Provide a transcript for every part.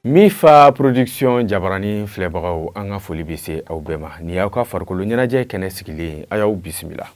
Mifa production jabarani filɛbagaw an ka foli bɛ se aw bɛɛ ma ni y'aw ka farikolo ɲɛnajɛ kɛnɛ sigilen a y'aw bisimila.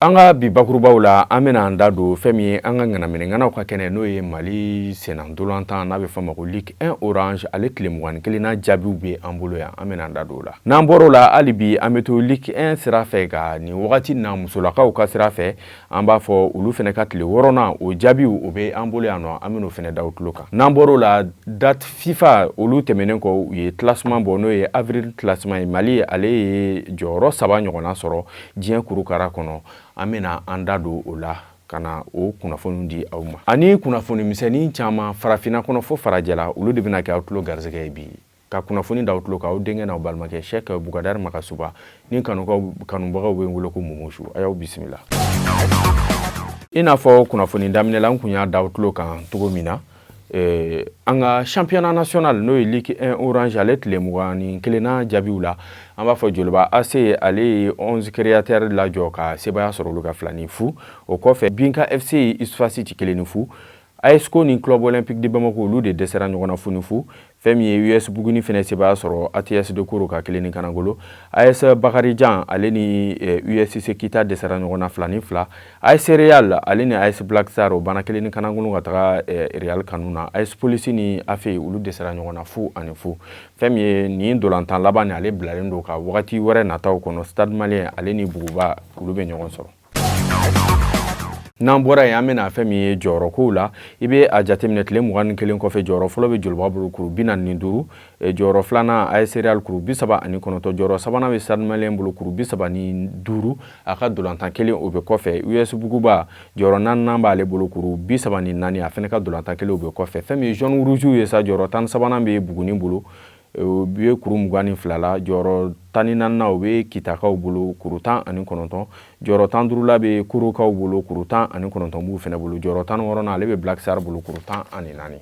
An ka bi bakurubaw la an bɛna an da don fɛn min ye an ka ŋanaminɛŋanaw ka kɛnɛ n'o ye Mali sennadolantan n'a bɛ fɔ ma ko Ligue 1 Orange ale tile 21 na jaabiw bɛ an bolo yan an bɛna an da don o la. N'an bɔr'o la hali bi an bɛ to Ligue 1 sira fɛ ka nin wagati na musolakaw ka sira fɛ an b'a fɔ olu fɛnɛ ka tile 6nan o jaabiw o bɛ an bolo yan nɔ an bɛn'o fɛnɛ da u tulo kan. N'an bɔr'o la date FIFA olu tɛmɛnen kɔ u ye classement bɔ n'o ye avril classement ye Mali ale ye jɔyɔrɔ 3 ɲɔgɔnna sɔrɔ diɲɛ kurukara kɔnɔ. An bɛna an da don o la ka na o kunnafoni di aw ma. Ani kunnafoni misɛnnin caman farafinna kɔnɔ fo farajɛla olu de bɛna kɛ aw tulo garisɛgɛ ye bi. Ka kunnafoni da aw tulo kan aw denkɛ n'aw balimakɛ Sheikh Bukadari Magasuba ni kanubagaw bɛ n wele ko Mumusu a y'aw bisimila. I n'a fɔ kunnafoni daminɛ la n kun y'a da aw tulo kan cogo min na an ka championnat national n'o ye Ligue 1 Orange ale tile 21 jaabiw la an b'a fɔ Joliba AC ale ye 11 créateurs lajɔ ka sebaya sɔrɔ olu ka 2 ni fu o kɔfɛ Binka FC Isufasi ci 1 ni fu AESCO ni Club Olympique de Bamako olu de dɛsɛra ɲɔgɔn na fu ni fu fɛn min ye US Buguni fɛnɛ sebaya sɔrɔ ATS de Koro ka 1 ni Kanangolo AS Bakarijan ale ni USC Kita dɛsɛra ɲɔgɔn na 2 ni 2 AS Real ale ni AS Black Star o bana 1 ni Kanangolo ka taga Real Kanuna AS Police ni AFE olu dɛsɛra ɲɔgɔn na fu ani fu fɛn min ye nin dolantan laban ni ale bilalen do ka wagati wɛrɛ nataw kɔnɔ Stade Malien ale ni Buguba olu bɛ ɲɔgɔn sɔrɔ. N'an bɔra yen an bɛna fɛn min ye jɔyɔrɔ kow la i bɛ a jateminɛ tile 21 kɔfɛ jɔyɔrɔ fɔlɔ bɛ Joliba bolo kuru 45 jɔyɔrɔ filanan AS Real kuru 39 jɔyɔrɔ sabanan bɛ Stade Malien bolo kuru 35 a ka dolantan 1 o bɛ kɔfɛ US Buguba jɔyɔrɔ 4nan b'ale bolo kuru 34 a fɛnɛ ka dolantan 1 o bɛ kɔfɛ fɛn min ye jaune rouge ye sa jɔyɔrɔ 13nan bɛ Buguni bolo u bɛ kuru 22 la jɔyɔrɔ 14nan o bɛ Kitakaw bolo kuru 19 jɔyɔrɔ 15 la bɛ Kurukaw bolo kuru 19 b'u fɛnɛ bolo jɔyɔrɔ 16nan ale bɛ Black Star bolo kuru 14.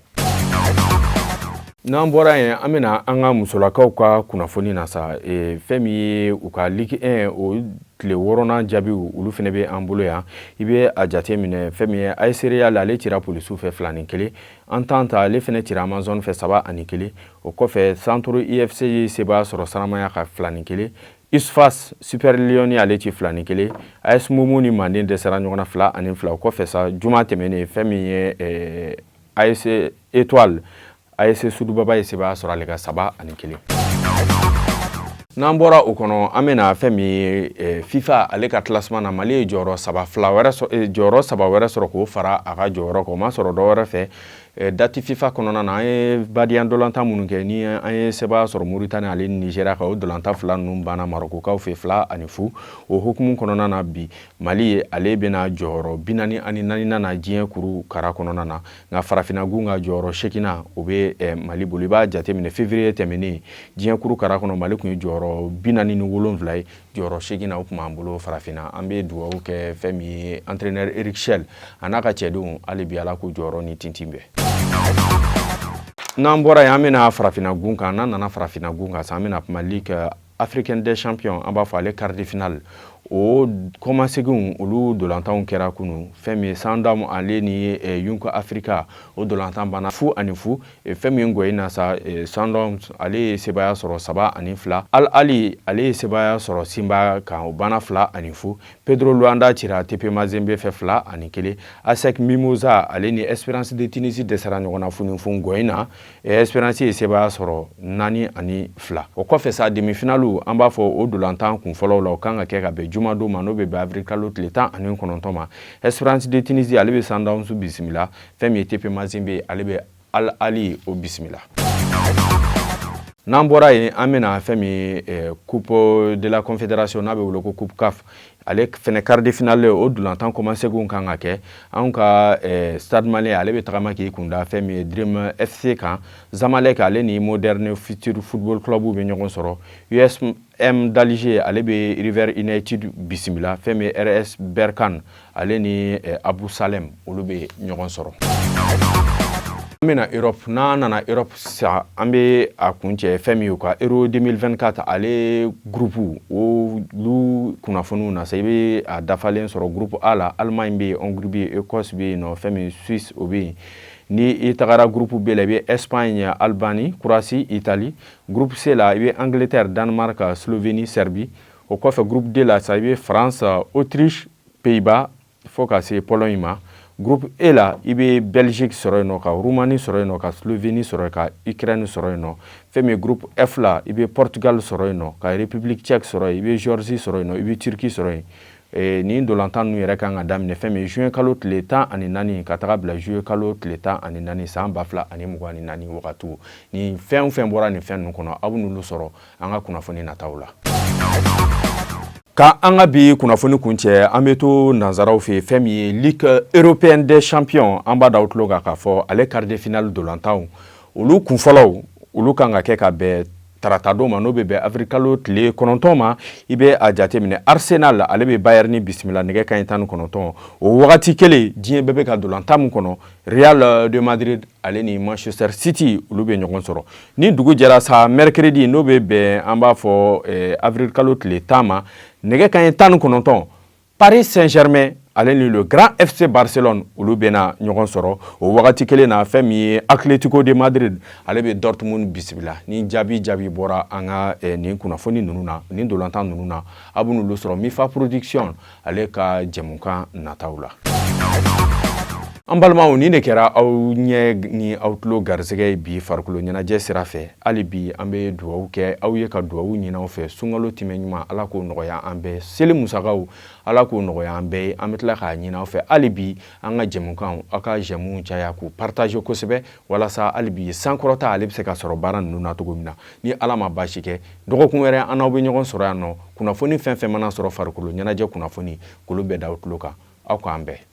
N'an bɔra yen an bɛna an ka musolakaw ka kunnafoni na sa fɛn min ye u ka Ligue 1 o tile 6nan jaabiw olu fɛnɛ bɛ an bolo yan i bɛ a jateminɛ fɛn min ye AS Real ale cira Polisiw fɛ 2 ni 1 Entente ale fɛnɛ cira Amazon fɛ 3 ani 1 o kɔfɛ Centre IFC ye sebaya sɔrɔ Saramaya ka 2 ni 1 Isufas Super Lion ale ci 2 ni 1 AS Momo ni Manden dɛsɛra ɲɔgɔn na 2 ani 2 o kɔfɛ sa juma tɛmɛnen fɛn min ye AS Étoile AS Sudubaba ye sebaya sɔrɔ ale ka 3 ani 1. N'an bɔra o kɔnɔ an bɛna fɛn min ye FIFA ale ka classement na Mali ye jɔyɔrɔ 3 wɛrɛ sɔrɔ k'o fara a ka jɔyɔrɔ kan o ma sɔrɔ dɔ wɛrɛ fɛ date FIFA kɔnɔna na an ye badiya dolantan minnu kɛ ni an ye sebaya sɔrɔ Mauritanie ale ni Nigeria kan o dolantan 2 ninnu banna Marokokaw fɛ 2 ani 0 o hukumu kɔnɔna na bi Mali ale bɛna jɔyɔrɔ 44nan na diɲɛ kuru kara kɔnɔna na nka farafinnagun ka jɔyɔrɔ 8nan o bɛ Mali bolo i b'a jateminɛ février tɛmɛnen diɲɛ kuru kara kɔnɔ Mali kun ye jɔyɔrɔ 47 ye jɔyɔrɔ 8nan o tun b'an bolo farafinna an bɛ dugawu kɛ fɛn min ye entraîneur Eric Chelle a n'a ka cɛdenw hali bi Ala k'u jɔyɔrɔ ni tintin bɛɛ. N'an bɔra yen an bɛna farafinnagun kan n'an nana farafinnagun kan sa an bɛna kuma Ligue africaine des champions an b'a fɔ ale quart de finale o kɔmaseginw olu dolantanw kɛra kunu fɛn min ye Sandam ale ni Yunka Africa o dolantan banna fu ani fu fɛn min ye ngɔyi na sa Sandam ale ye sebaya sɔrɔ 3 ani 2 Al Ali ale ye sebaya sɔrɔ Simba kan o banna 2 ani fu Pedro Luanda cira TP Mazembe fɛ 2 ani 1 ASEC Mimosa ale ni Espérance de Tunisie dɛsɛra ɲɔgɔn na fu ni fu ngɔyi na Espérance ye sebaya sɔrɔ 4 ani 2 o kɔfɛ sa demi-finale an b'a fɔ o dolantan kun fɔlɔw la o kan ka kɛ ka bɛn juma don ma n'o bɛ bɛn avril kalo tile 19 ma Espérance de Tunisie ale bɛ Sundowns bisimila fɛn min ye TP Mazembe ale bɛ Al Ali o bisimila. N'an bɔra yen an bɛna fɛn min ye Coupe de la Confédération n'a bɛ wele ko Coupe CAF ale fɛnɛ quart de finale o dolantan kɔmaseginw kan ka kɛ anw ka Stade Malien ale bɛ tagama k'i kunda fɛn min ye Dream FC kan Zamalek ale ni Modern Future Football Club bɛ ɲɔgɔn sɔrɔ USM d'Alger ale bɛ River United bisimila fɛn min ye RS Berkane ale ni Abu Salem olu bɛ ɲɔgɔn sɔrɔ. An bɛna Europe n'an nana Europe sa an bɛ a kuncɛ fɛn min ye ka Euro 2024 ale groupe olu kunnafoniw na sa i bɛ a dafalen sɔrɔ groupe A la Allemagne bɛ yen Hongrie bɛ yen Écosse bɛ yen nɔ fɛn min Suisse o bɛ yen ni i tagara groupe B la i bɛ Espagne, Albanie, Croatie, Italie. Groupe C la i bɛ Angleterre, Danemark, Slovénie, Serbie. O kɔfɛ groupe D la sa i bɛ France, Autriche, Pays-Bas fo ka se Pologne ma. Groupe E la i bɛ Belgique sɔrɔ yen nɔ, ka Roumanie sɔrɔ yen nɔ, ka Slovénie sɔrɔ yen, ka Ukraine sɔrɔ yen nɔ. Fɛn min groupe F la i bɛ Portugal sɔrɔ yen nɔ, ka République tchèque sɔrɔ yen, i bɛ Géorgie sɔrɔ yen nɔ, i bɛ Turquie sɔrɔ yen. Nin dolantan ninnu yɛrɛ kan ka daminɛ fɛn min juin kalo tile 14 ka taga bila juillet kalo tile 14 san 2024 wagatiw. Ni fɛn o fɛn bɔra nin fɛn ninnu kɔnɔ, aw bɛ n'olu sɔrɔ an ka kunnafoni nataw la. Ka an ka bi kunnafoni kuncɛ an bɛ to nanzaraw fɛ fɛn min ye Ligue européenne des champions an b'a da u tulo kan k'a fɔ ale quart de finale dolantanw olu kunfɔlɔw olu kan ka kɛ ka bɛn tarata don ma n'o bɛ bɛn avril kalo tile 9 ma. I bɛ a jateminɛ Arsenal ale bɛ Bayern bisimila nɛgɛ kanɲɛ 19 o wagati kelen diɲɛ bɛɛ bɛ ka dolantan min kɔnɔ Real de Madrid ale ni Manchester City olu bɛ ɲɔgɔn sɔrɔ ni dugu jɛra sa mercredi n'o bɛ bɛn an b'a fɔ avril kalo tile 10 ma nɛgɛ kanɲɛ 19 Paris Saint-Germain ale ni le Grand FC Barcelone olu bɛna ɲɔgɔn sɔrɔ o wagati kelen na fɛn min ye Atlético de Madrid ale bɛ Dortmund bisimila ni jaabi bɔra an ka nin kunnafoni ninnu na nin dolantan ninnu na a bɛ n'olu sɔrɔ Mifa Production ale ka jɛmukan nataw la. An balimaw ni de kɛra aw ɲɛ ni aw tulo garisɛgɛ bi farikolo ɲɛnajɛ sira fɛ hali bi an bɛ dugawu kɛ aw ye ka dugawu ɲini aw fɛ sunkalo tɛmɛ ɲuman ala k'o nɔgɔya an bɛɛ seli musakaw ala k'o nɔgɔya an bɛɛ an bɛ tila k'a ɲini aw fɛ hali bi an ka jɛmukanw aw ka jɛmuw caya k'u partage kosɛbɛ walasa hali bi sankɔrɔta ale bɛ se ka sɔrɔ baara ninnu na cogo min na ni ala ma baasi kɛ dɔgɔkun wɛrɛ an n'aw bɛ ɲɔgɔn sɔrɔ yan nɔ kunnafoni fɛn fɛn mana sɔrɔ farikolo ɲɛnajɛ kunnafoni k'olu bɛɛ da aw tulo kan aw k'an bɛɛ.